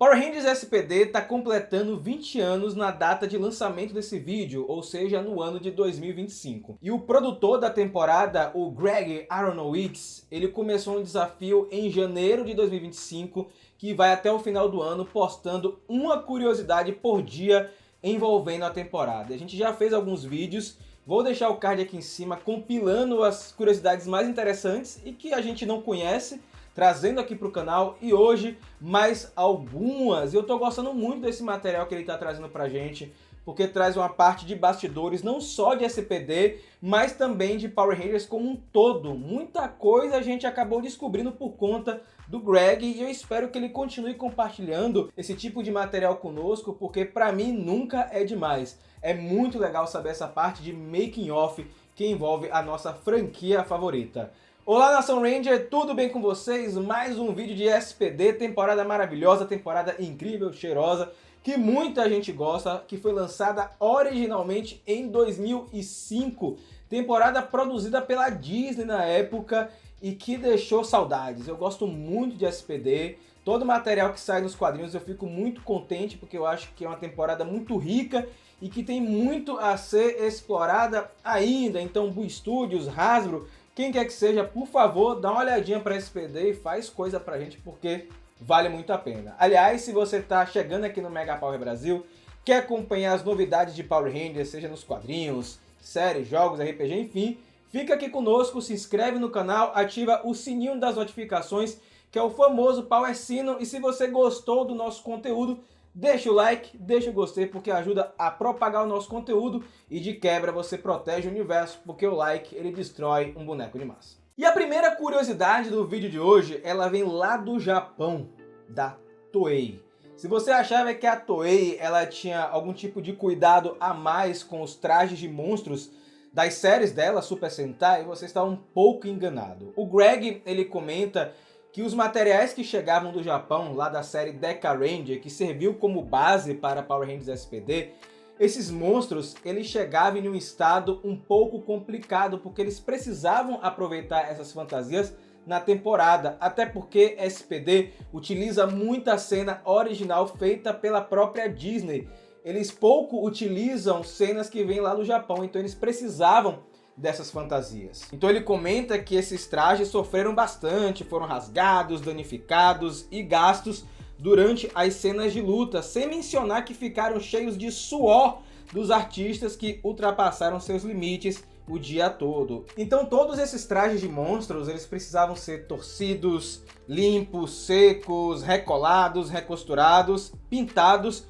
Power Rangers SPD está completando 20 anos na data de lançamento desse vídeo, ou seja, no ano de 2025. E o produtor da temporada, o Greg Aronowitz, ele começou um desafio em janeiro de 2025, que vai até o final do ano postando uma curiosidade por dia envolvendo a temporada. A gente já fez alguns vídeos, vou deixar o card aqui em cima compilando as curiosidades mais interessantes e que a gente não conhece, trazendo aqui para o canal, e hoje mais algumas. Eu tô gostando muito desse material que ele tá trazendo pra gente, porque traz uma parte de bastidores, não só de SPD, mas também de Power Rangers como um todo. Muita coisa a gente acabou descobrindo por conta do Greg, e eu espero que ele continue compartilhando esse tipo de material conosco, porque pra mim nunca é demais. É muito legal saber essa parte de making off que envolve a nossa franquia favorita. Olá, Nação Ranger, tudo bem com vocês? Mais um vídeo de SPD, temporada maravilhosa, temporada incrível, cheirosa, que muita gente gosta, que foi lançada originalmente em 2005, temporada produzida pela Disney na época e que deixou saudades. Eu gosto muito de SPD, todo o material que sai nos quadrinhos eu fico muito contente, porque eu acho que é uma temporada muito rica e que tem muito a ser explorada ainda. Então, Boom Studios, Hasbro, quem quer que seja, por favor, dá uma olhadinha para SPD e faz coisa pra gente, porque vale muito a pena. Aliás, se você está chegando aqui no Mega Power Brasil, quer acompanhar as novidades de Power Rangers, seja nos quadrinhos, séries, jogos, RPG, enfim, fica aqui conosco, se inscreve no canal, ativa o sininho das notificações, que é o famoso Power Sino, e se você gostou do nosso conteúdo, deixa o like, deixa o gostei, porque ajuda a propagar o nosso conteúdo e de quebra você protege o universo, porque o like ele destrói um boneco de massa. E a primeira curiosidade do vídeo de hoje, ela vem lá do Japão, da Toei. Se você achava que a Toei ela tinha algum tipo de cuidado a mais com os trajes de monstros das séries dela, Super Sentai, você está um pouco enganado. O Greg ele comenta que os materiais que chegavam do Japão, lá da série Deca Ranger, que serviu como base para Power Rangers SPD, esses monstros eles chegavam em um estado um pouco complicado, porque eles precisavam aproveitar essas fantasias na temporada, até porque SPD utiliza muita cena original feita pela própria Disney. Eles pouco utilizam cenas que vêm lá do Japão, então eles precisavam dessas fantasias. Então ele comenta que esses trajes sofreram bastante, foram rasgados, danificados e gastos durante as cenas de luta, sem mencionar que ficaram cheios de suor dos artistas que ultrapassaram seus limites o dia todo. Então todos esses trajes de monstros, eles precisavam ser torcidos, limpos, secos, recolados, recosturados, pintados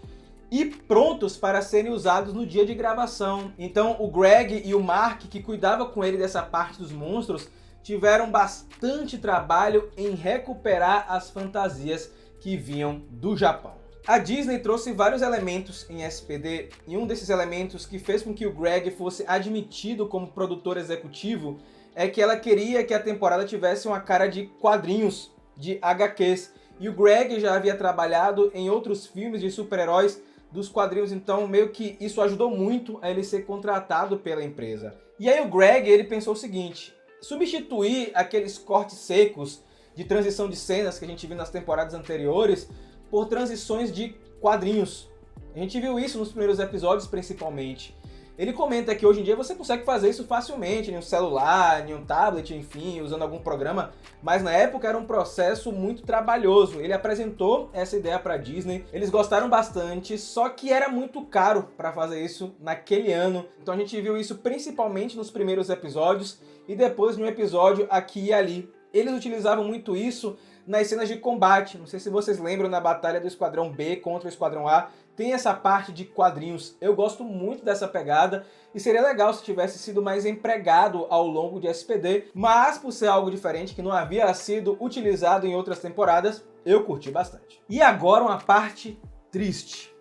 e prontos para serem usados no dia de gravação. Então o Greg e o Mark, que cuidava com ele dessa parte dos monstros, tiveram bastante trabalho em recuperar as fantasias que vinham do Japão. A Disney trouxe vários elementos em SPD, e um desses elementos que fez com que o Greg fosse admitido como produtor executivo é que ela queria que a temporada tivesse uma cara de quadrinhos, de HQs, e o Greg já havia trabalhado em outros filmes de super-heróis dos quadrinhos, então meio que isso ajudou muito a ele ser contratado pela empresa. E aí o Greg ele pensou o seguinte: substituir aqueles cortes secos de transição de cenas que a gente viu nas temporadas anteriores por transições de quadrinhos. A gente viu isso nos primeiros episódios principalmente. Ele comenta que hoje em dia você consegue fazer isso facilmente, em um celular, em um tablet, enfim, usando algum programa, mas na época era um processo muito trabalhoso. Ele apresentou essa ideia para a Disney, eles gostaram bastante, só que era muito caro para fazer isso naquele ano. Então a gente viu isso principalmente nos primeiros episódios e depois de um episódio aqui e ali. Eles utilizavam muito isso nas cenas de combate. Não sei se vocês lembram, na batalha do Esquadrão B contra o Esquadrão A, tem essa parte de quadrinhos. Eu gosto muito dessa pegada e seria legal se tivesse sido mais empregado ao longo de SPD, mas por ser algo diferente que não havia sido utilizado em outras temporadas, eu curti bastante. E agora uma parte triste.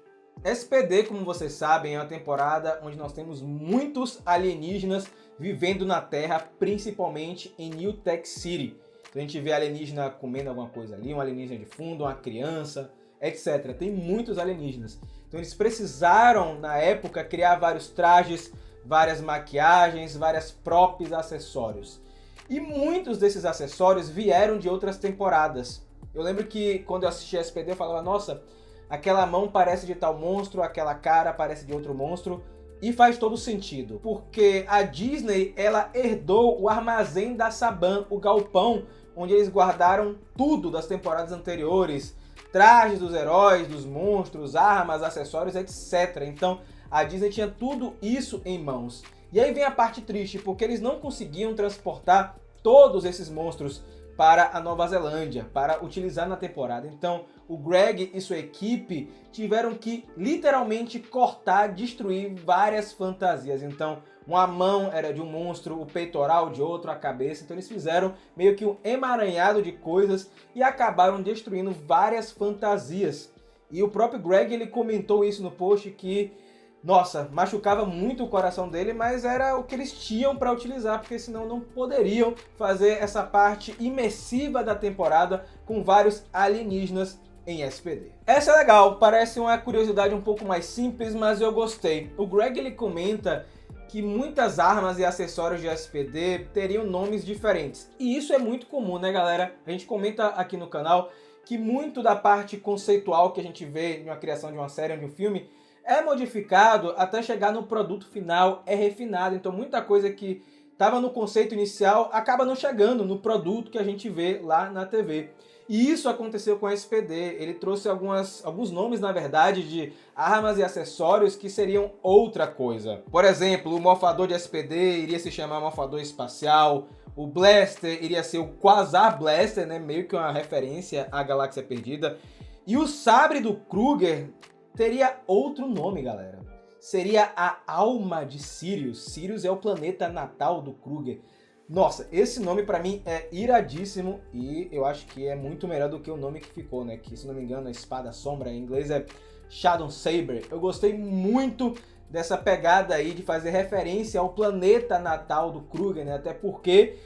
SPD, como vocês sabem, é uma temporada onde nós temos muitos alienígenas vivendo na Terra, principalmente em New Tech City. Então a gente vê alienígena comendo alguma coisa ali, um alienígena de fundo, uma criança, etc. Tem muitos alienígenas. Então eles precisaram, na época, criar vários trajes, várias maquiagens, várias props, acessórios. E muitos desses acessórios vieram de outras temporadas. Eu lembro que quando eu assisti a SPD eu falava, nossa, aquela mão parece de tal monstro, aquela cara parece de outro monstro. E faz todo sentido, porque a Disney, ela herdou o armazém da Saban, o galpão, onde eles guardaram tudo das temporadas anteriores, trajes dos heróis, dos monstros, armas, acessórios, etc. Então, a Disney tinha tudo isso em mãos. E aí vem a parte triste, porque eles não conseguiam transportar todos esses monstros para a Nova Zelândia, para utilizar na temporada. Então, o Greg e sua equipe tiveram que literalmente cortar, destruir várias fantasias. Então, uma mão era de um monstro, o peitoral de outro, a cabeça. Então, eles fizeram meio que um emaranhado de coisas e acabaram destruindo várias fantasias. E o próprio Greg, ele comentou isso no post que, nossa, machucava muito o coração dele, mas era o que eles tinham para utilizar, porque senão não poderiam fazer essa parte imersiva da temporada com vários alienígenas em SPD. Essa é legal, parece uma curiosidade um pouco mais simples, mas eu gostei. O Greg, ele comenta que muitas armas e acessórios de SPD teriam nomes diferentes. E isso é muito comum, né, galera? A gente comenta aqui no canal que muito da parte conceitual que a gente vê em uma criação de uma série ou de um filme é modificado até chegar no produto final, é refinado. Então muita coisa que estava no conceito inicial acaba não chegando no produto que a gente vê lá na TV. E isso aconteceu com a SPD. Ele trouxe alguns nomes, na verdade, de armas e acessórios que seriam outra coisa. Por exemplo, o morfador de SPD iria se chamar morfador espacial. O Blaster iria ser o Quasar Blaster, né? Meio que uma referência à Galáxia Perdida. E o sabre do Kruger teria outro nome, galera. Seria a Alma de Sirius. Sirius é o planeta natal do Kruger. Nossa, esse nome pra mim é iradíssimo e eu acho que é muito melhor do que o nome que ficou, né? Que, se não me engano, a espada sombra em inglês é Shadow Saber. Eu gostei muito dessa pegada aí de fazer referência ao planeta natal do Kruger, né? Até porque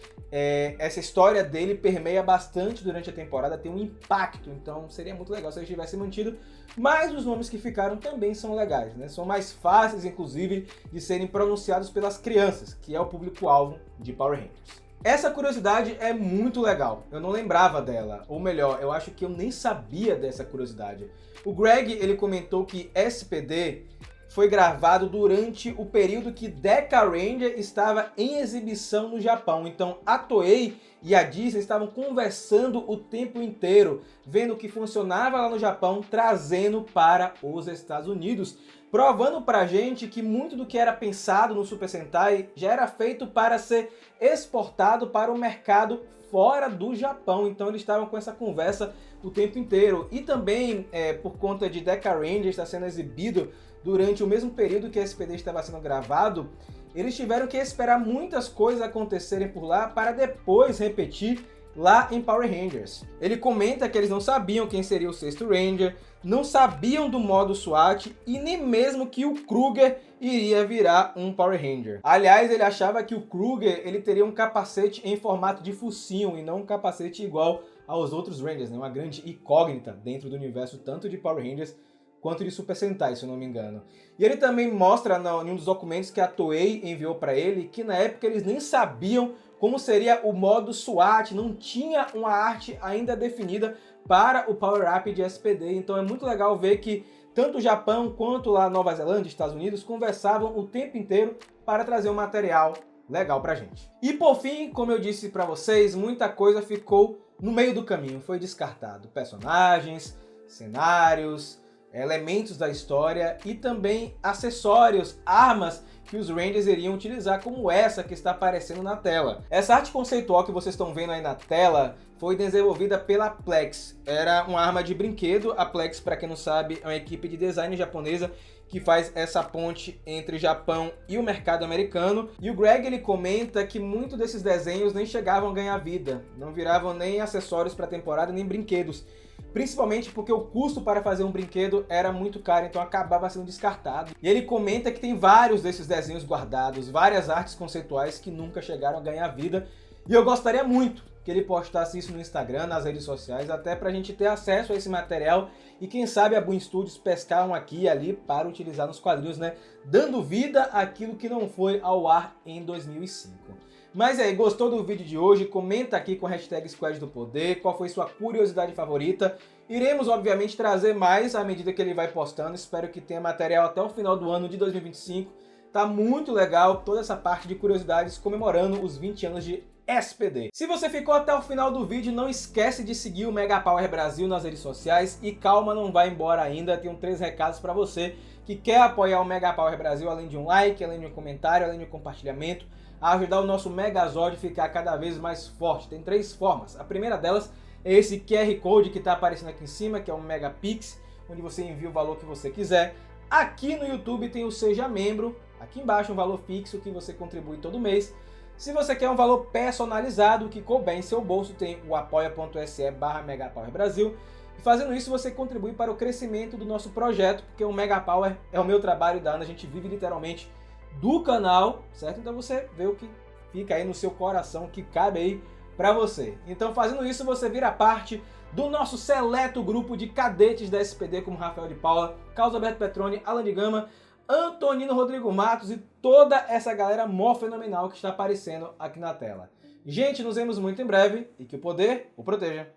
essa história dele permeia bastante durante a temporada, tem um impacto, então seria muito legal se ele tivesse mantido, mas os nomes que ficaram também são legais, né? São mais fáceis, inclusive, de serem pronunciados pelas crianças, que é o público-alvo de Power Rangers. Essa curiosidade é muito legal, eu não lembrava dela, ou melhor, eu acho que eu nem sabia dessa curiosidade. O Greg, ele comentou que SPD foi gravado durante o período que Deca Ranger estava em exibição no Japão. Então a Toei e a Disney estavam conversando o tempo inteiro, vendo o que funcionava lá no Japão, trazendo para os Estados Unidos, provando pra gente que muito do que era pensado no Super Sentai já era feito para ser exportado para o mercado fora do Japão. Então eles estavam com essa conversa o tempo inteiro. E também, por conta de Deca Ranger estar sendo exibido durante o mesmo período que a SPD estava sendo gravado, eles tiveram que esperar muitas coisas acontecerem por lá para depois repetir lá em Power Rangers. Ele comenta que eles não sabiam quem seria o sexto Ranger, não sabiam do modo SWAT e nem mesmo que o Kruger iria virar um Power Ranger. Aliás, ele achava que o Kruger ele teria um capacete em formato de focinho e não um capacete igual aos outros Rangers, né? Uma grande incógnita dentro do universo tanto de Power Rangers quanto de Super Sentai, se eu não me engano. E ele também mostra em um dos documentos que a Toei enviou para ele que na época eles nem sabiam como seria o modo SWAT, não tinha uma arte ainda definida para o Power Up de SPD. Então é muito legal ver que tanto o Japão quanto lá Nova Zelândia, Estados Unidos, conversavam o tempo inteiro para trazer um material legal pra gente. E por fim, como eu disse para vocês, muita coisa ficou no meio do caminho, foi descartado. Personagens, cenários, elementos da história e também acessórios, armas que os Rangers iriam utilizar, como essa que está aparecendo na tela. Essa arte conceitual que vocês estão vendo aí na tela foi desenvolvida pela Plex. Era uma arma de brinquedo. A Plex, para quem não sabe, é uma equipe de design japonesa que faz essa ponte entre Japão e o mercado americano. E o Greg ele comenta que muitos desses desenhos nem chegavam a ganhar vida, não viravam nem acessórios para a temporada, nem brinquedos. Principalmente porque o custo para fazer um brinquedo era muito caro, então acabava sendo descartado. E ele comenta que tem vários desses desenhos guardados, várias artes conceituais que nunca chegaram a ganhar vida. E eu gostaria muito que ele postasse isso no Instagram, nas redes sociais, até para a gente ter acesso a esse material e quem sabe a Boom Studios pescar um aqui e ali para utilizar nos quadrinhos, né? Dando vida àquilo que não foi ao ar em 2005. Mas aí, gostou do vídeo de hoje? Comenta aqui com a hashtag Squad do Poder, qual foi sua curiosidade favorita. Iremos, obviamente, trazer mais à medida que ele vai postando. Espero que tenha material até o final do ano de 2025. Tá muito legal toda essa parte de curiosidades comemorando os 20 anos de SPD. Se você ficou até o final do vídeo, não esquece de seguir o Mega Power Brasil nas redes sociais. E calma, não vai embora ainda, tenho 3 recados para você que quer apoiar o Mega Power Brasil, além de um like, além de um comentário, além de um compartilhamento, a ajudar o nosso Megazord a ficar cada vez mais forte. Tem 3 formas. A primeira delas é esse QR Code que está aparecendo aqui em cima, que é um Megapix, onde você envia o valor que você quiser. Aqui no YouTube tem o Seja Membro, aqui embaixo um valor fixo que você contribui todo mês. Se você quer um valor personalizado que couber em seu bolso, tem o apoia.se/megapowerbrasil. E fazendo isso, você contribui para o crescimento do nosso projeto, porque o Mega Power é o meu trabalho da Ana, a gente vive literalmente do canal, certo? Então você vê o que fica aí no seu coração, que cabe aí para você. Então fazendo isso, você vira parte do nosso seleto grupo de cadetes da SPD, como Rafael de Paula, Carlos Alberto Petroni, Alan de Gama, Antonino Rodrigo Matos e toda essa galera mó fenomenal que está aparecendo aqui na tela. Gente, nos vemos muito em breve e que o poder o proteja.